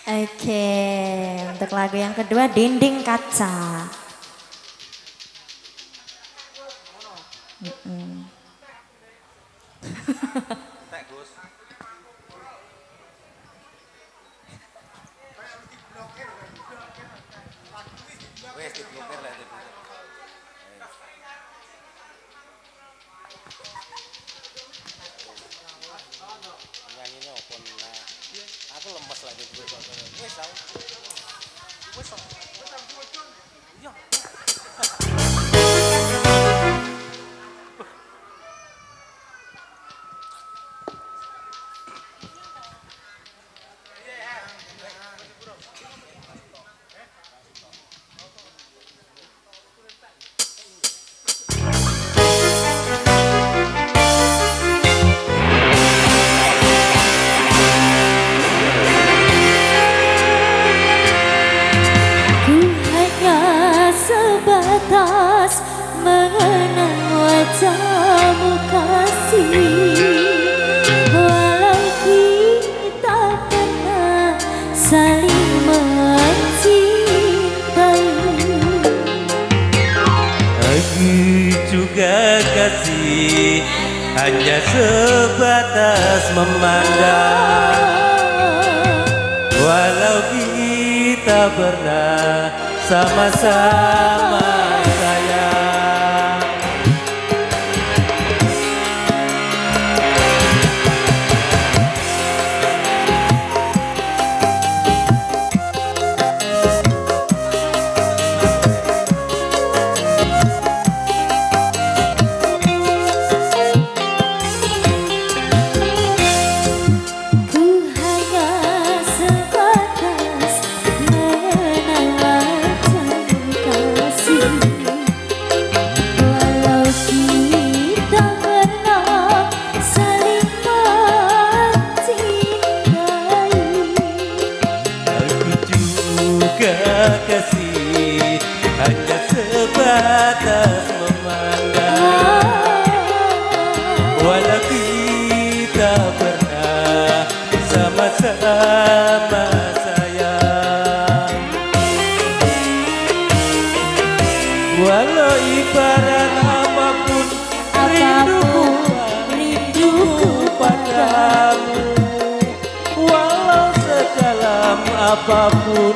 Oke, untuk lagu yang kedua Dinding Kaca. Aku lemes lagi gue mengenang wajahmu kasih, walau kita pernah saling mencintai. Aku juga kasih, hanya sebatas memandang, walau kita pernah sama-sama sayang. Kasih hanya sebatas memandang, walau kita pernah sama-sama sayang. Walau ibarat apapun rinduku padamu, walau sedalam apapun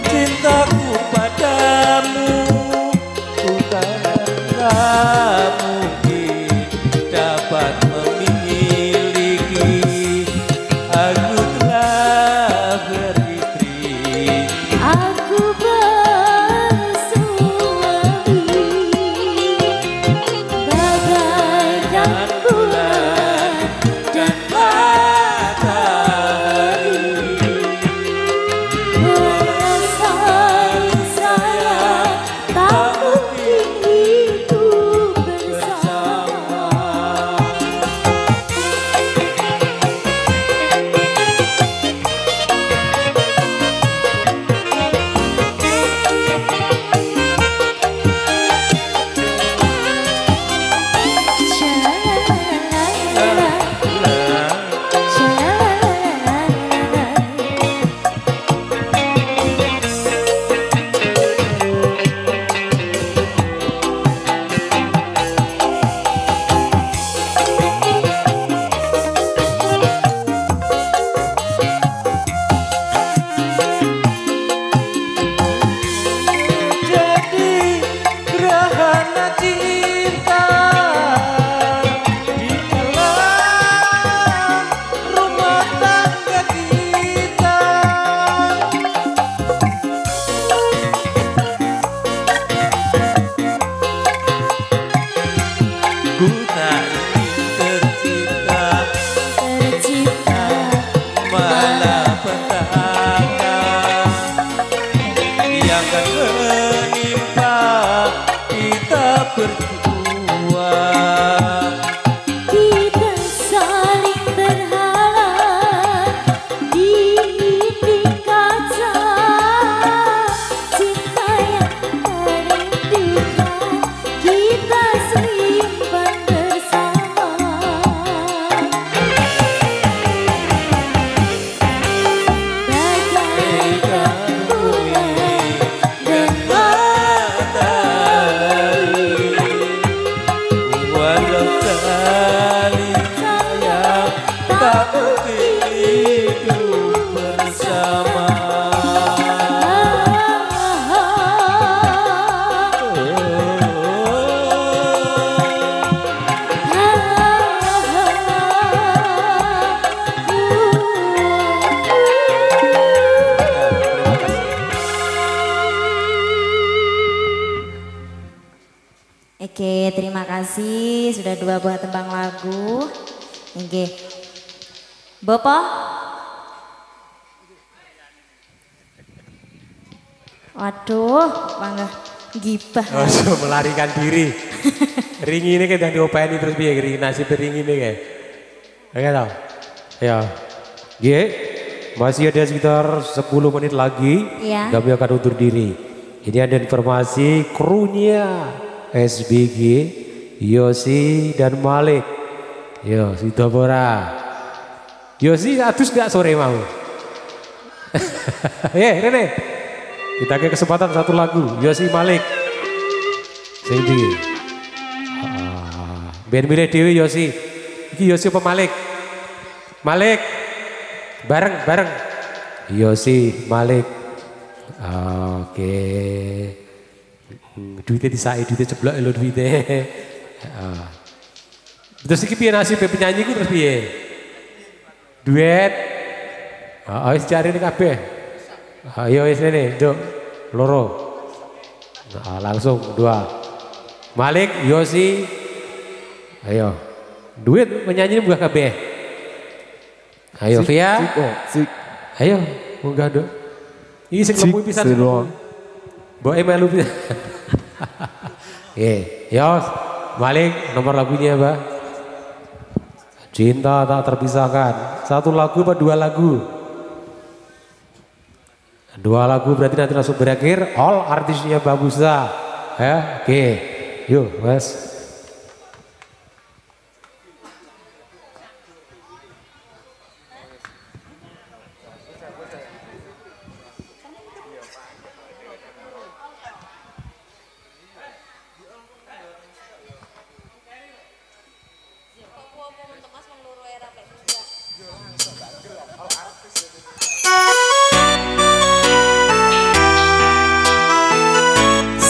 cintaku padamu, bukanlah mungkin dapat memiliki. Aku telah beristri, aku bersuami, bagaikan bulan dan matahari. Kita saling terhalang di dinding kaca, cinta yang merindukan kita simpan bersama. Oke, terima kasih sudah 2 buah tembang lagu. Oke. Bapak. Waduh, bangga gibah. Oh, melarikan diri. Ringi ini kan diopeni terus piye ringi nasib ringi ini kayak. Oke tau. Ya. Ye. Masih ada sekitar 10 menit lagi. Iya. Kami akan undur diri. Ini ada informasi krunya SBG, Yosi dan Malik. Yo, sudah pora. Yosi atus gak sore mau? Rene. Kita ke kesempatan satu lagu. Yosi Malik. Sing ndi? Ben milih dhewe Yosi. Iki Yosi apa Malik? Malik. Bareng. Yosi Malik. Oke. Duitnya disai, duitnya ceblok lho duitnya. Terus iki piye nasib penyanyi ku terus piye? Duet. Wis cari ning kabeh. Ayo wis rene, Nduk. Loro. Langsung 2. Malik, Yosi. Ayo. Duit penyanyi buka kabeh. Ayo Via. Ayo, munggah Nduk. Iki sing lembu pisan. Mbok melu pisan. Yos, Malik nomor lagunya apa? Cinta tak terpisahkan. 1 lagu apa 2 lagu? 2 lagu berarti nanti langsung berakhir. All artisnya Babusa. Ya, oke. Yuk, Mas.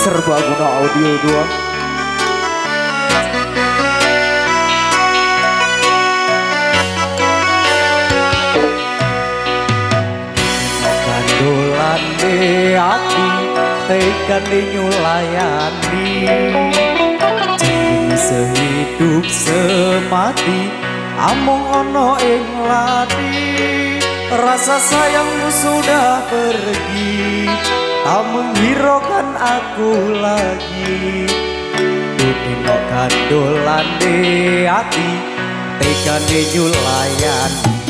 Serbaguna Audio 2. Kandolan di hati tekan di nyulayani, janji sehidup semati among ono ing lati. Rasa sayangmu sudah pergi, tak menghiraukan aku lagi. Dudino kandolan di hati tekan di nyulayani.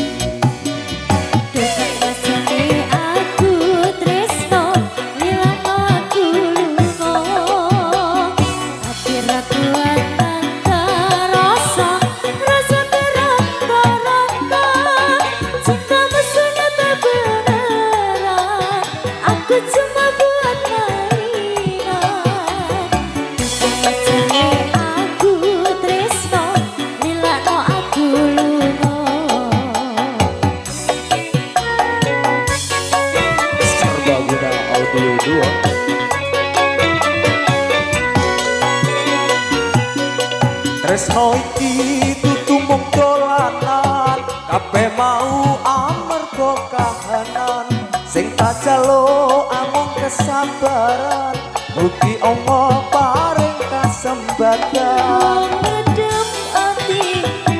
Tresno iki tutup dolanan, kabeh mau amarga kahanan. Sing tak jalo amung kesabaran, mugi Allah paring kasembatan. Ngedem atiku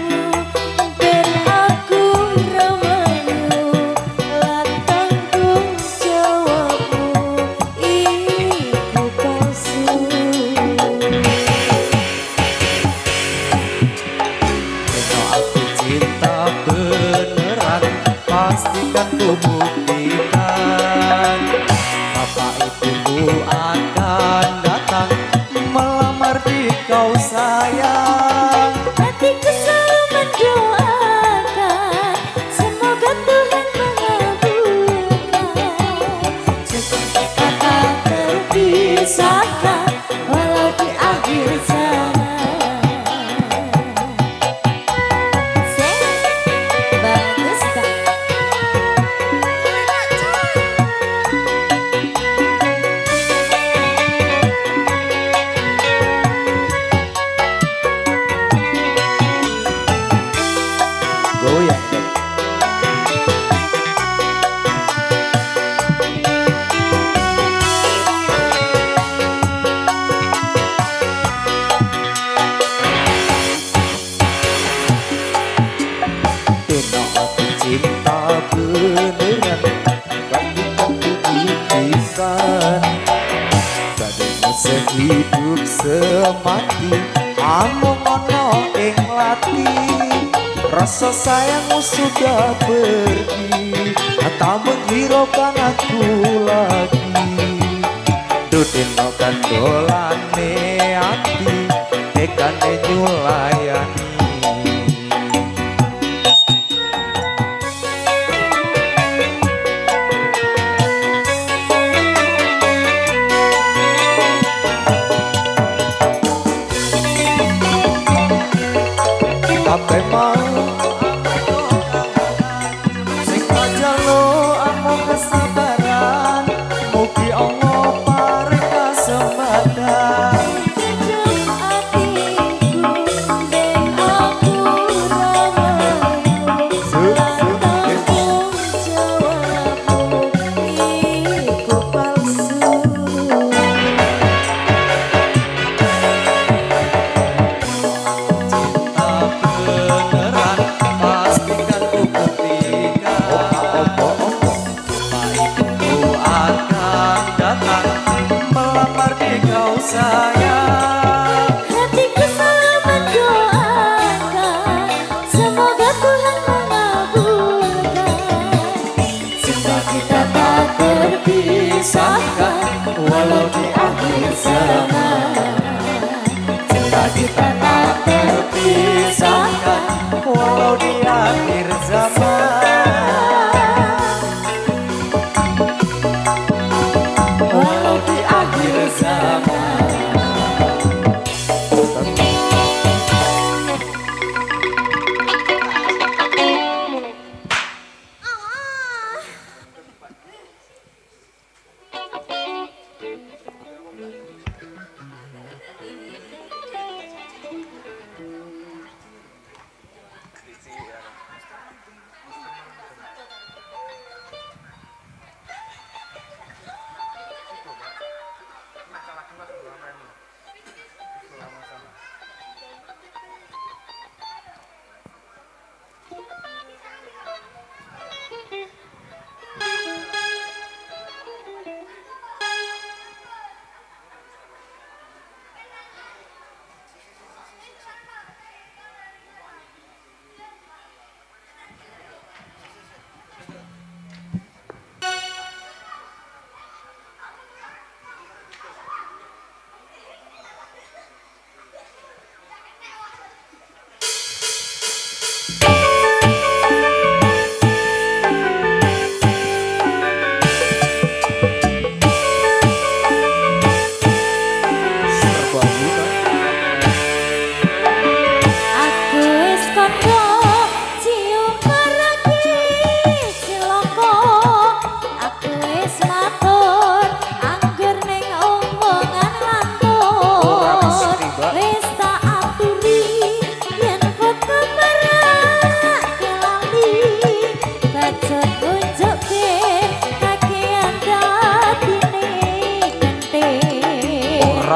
ben aku ramanyu, lan tanggung jawabmu iku palsu. Aku cinta beneran, pastikan ku buktikan. Bapak ibumu akan datang melamar di kau sayang. Hatiku selalu mendoakan, semoga Tuhan mengabulkan. Jika kita tak terpisahkan, walau di akhir zaman. Bagus tak? semati amung ana ing lati rasa sayangmu sudah pergi tak menghiraukan aku lagi dudino kandolane ati tekane nyulayani kabeh mau sing kajalo amung kesabaran mugi Allah paring kasempatan sayang hatiku selalu mendoakan semoga Tuhan mengabulkan cinta kita tak terpisahkan walau di akhir zaman cinta kita tak terpisahkan walau di akhir zaman walau di akhir zaman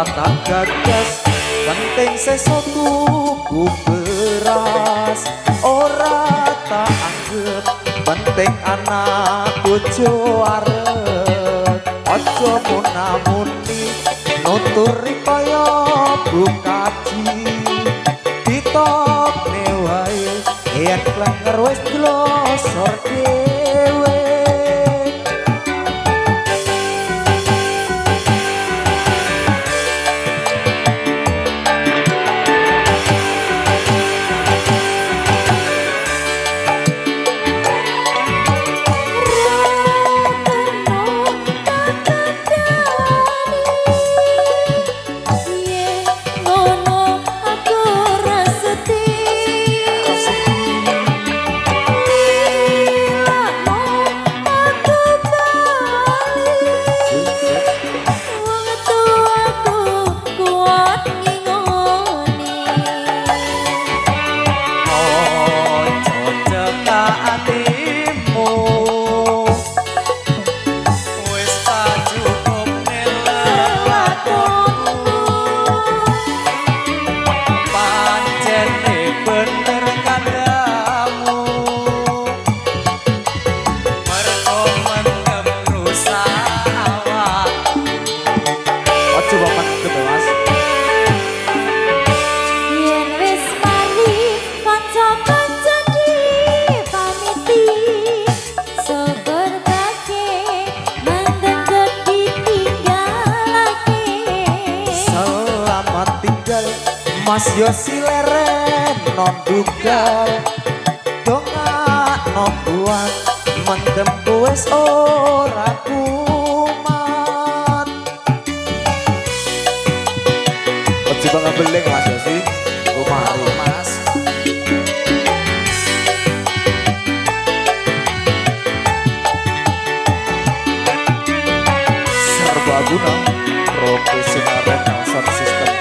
tak gagas penting sesuatu beras ora tak anggap penting anak bojo arep aja munamuni nuturi kaya bukaji ditokne wae yen klenger wis glosor dhewe tanggal Mas Yosi leren non dugal dongak non buat mendem wes ora kumat. Ojo banget beleng Mas Yosi. Mari Mas. Serbaguna profesional rental sound system.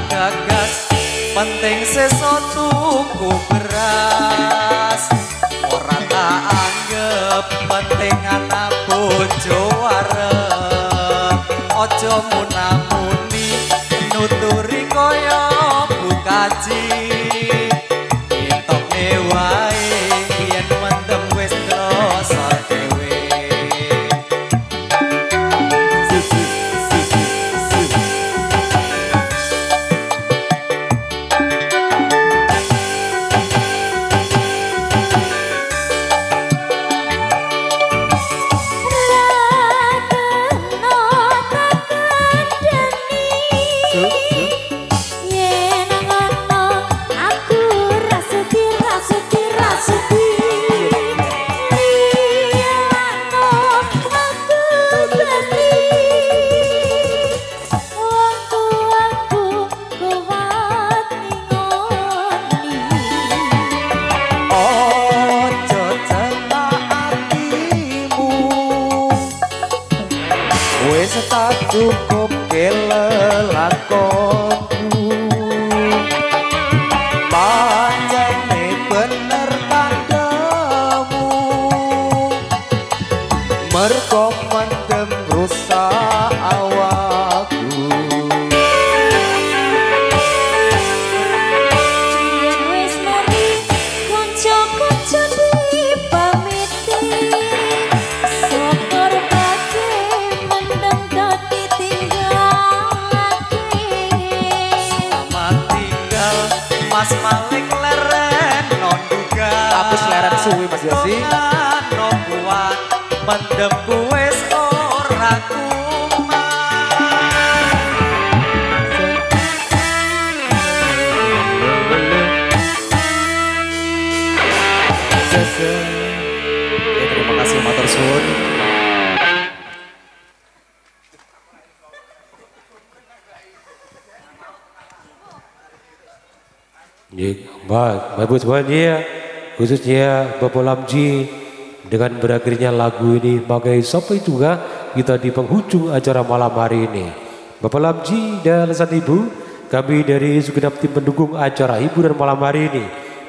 Gagas penting sesuatu ku beras ora tak anggap penting anak bojo wareng ojo munamuni nuturi koyo bukaji intokne wae yen mendem wis kroso dhewe. Wis tak cukup kelelakonku pancene bener kandhamu merko mendem rusak awakku. Wis mari kanca-kanca dipamiti syukur bae mendem dadi tinggalake. Selamat tinggal Mas Malik leren non duga Tapis leren suwi Mas Yosi. non kuat mendem wis ora Terima kasih matur suwun. Baik, Bapak semuanya, khususnya Bapak Lamji, dengan berakhirnya lagu ini, maka sampai juga kita di penghujung acara malam hari ini. Bapak Lamji dan Lesan Ibu, kami dari segenap tim pendukung acara hiburan malam hari ini,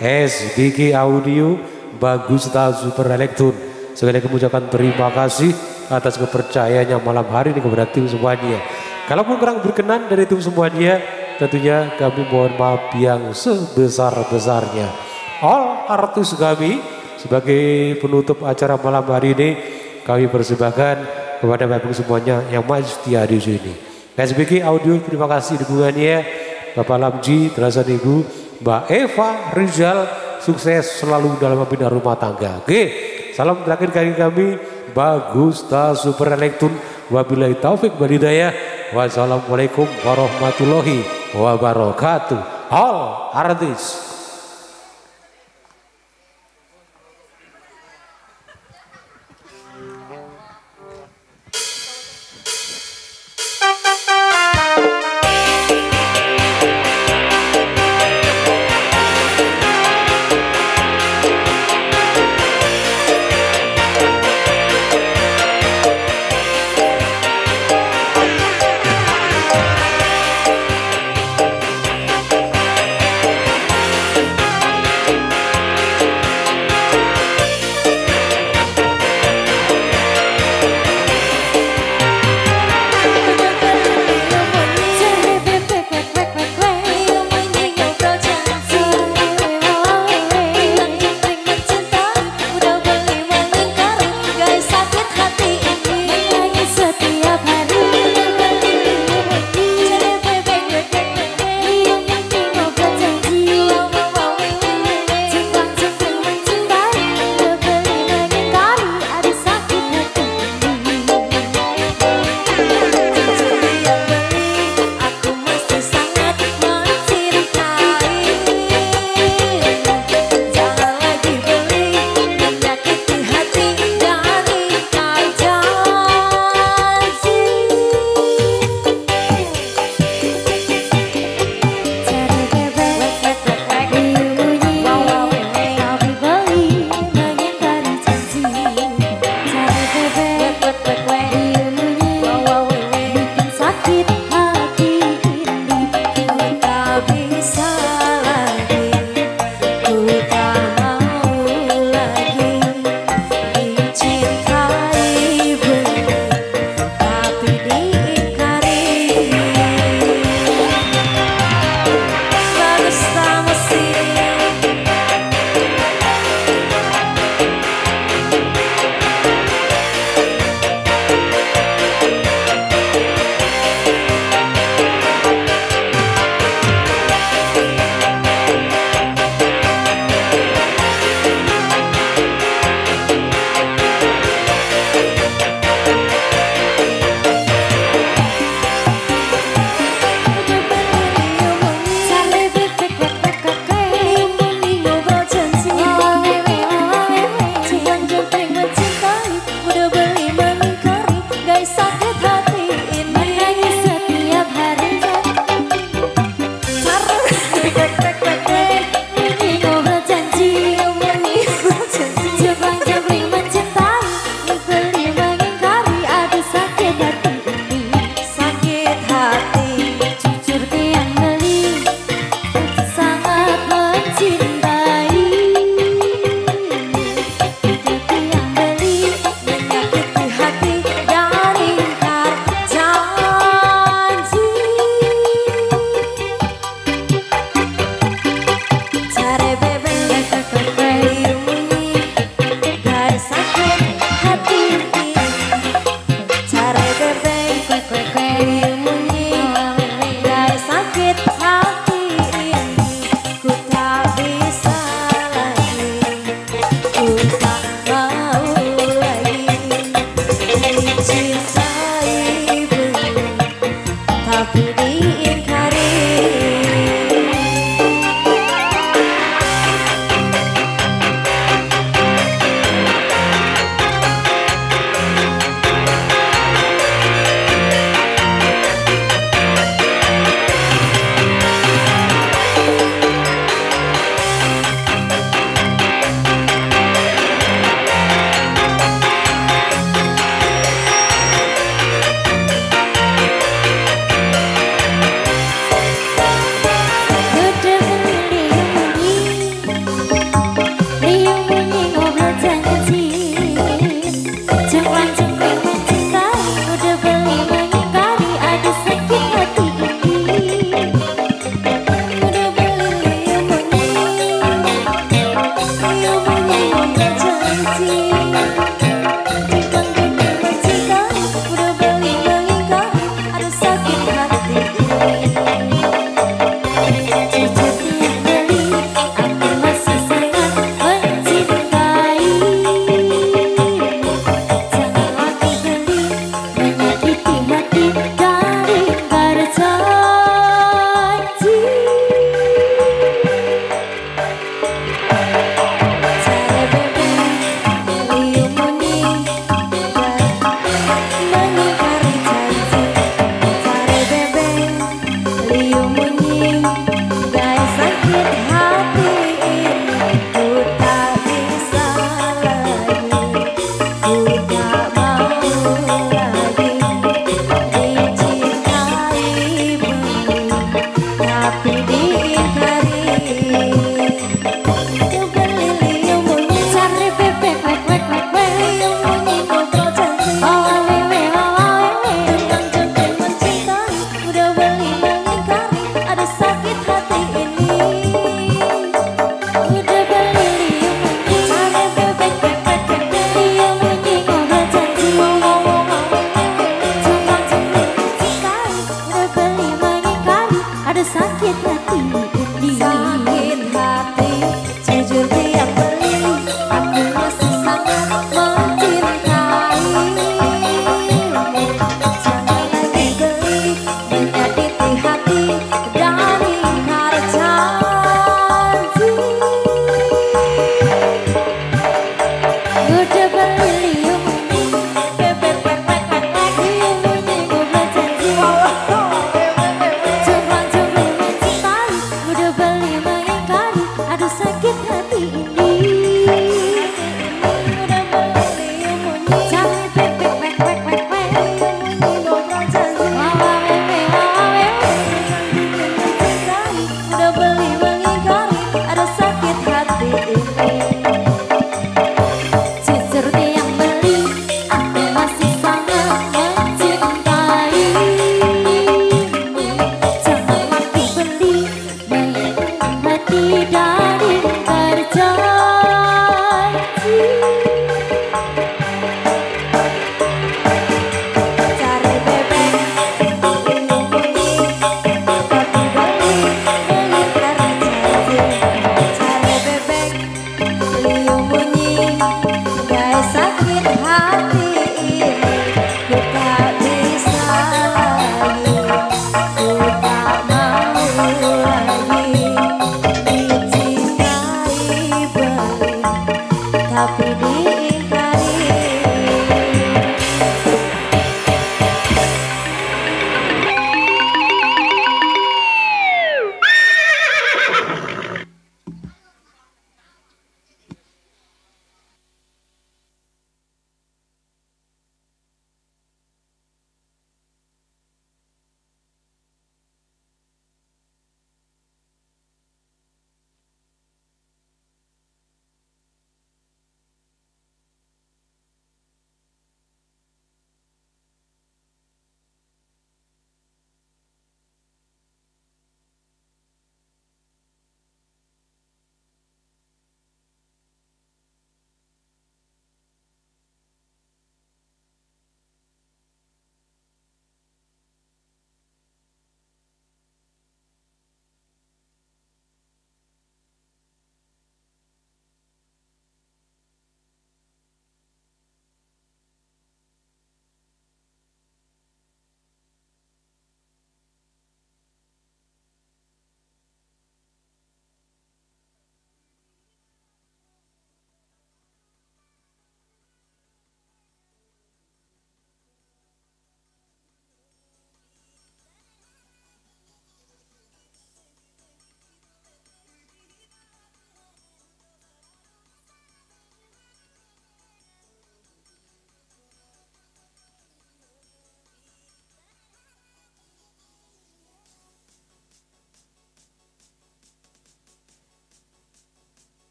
SBK Audio, Bagusta Super Elektron, sekali lagi mengucapkan terima kasih atas kepercayaannya malam hari ini kepada tim semuanya. Kalaupun kurang berkenan dari tim semuanya, tentunya kami mohon maaf yang sebesar-besarnya. All artis kami sebagai penutup acara malam hari ini, kami persembahkan kepada Bapak semuanya yang masih setia di sini. SBK Audio, terima kasih dukungannya. Bapak Lamji, Terasan Ibu, Mbak Eva Rizal, sukses selalu dalam membina rumah tangga. Oke, salam terakhir dari kami, Bagusta Super Elektron. Wabillahi taufik wal hidayah. Wassalamualaikum warahmatullahi wabarakatuh. All artis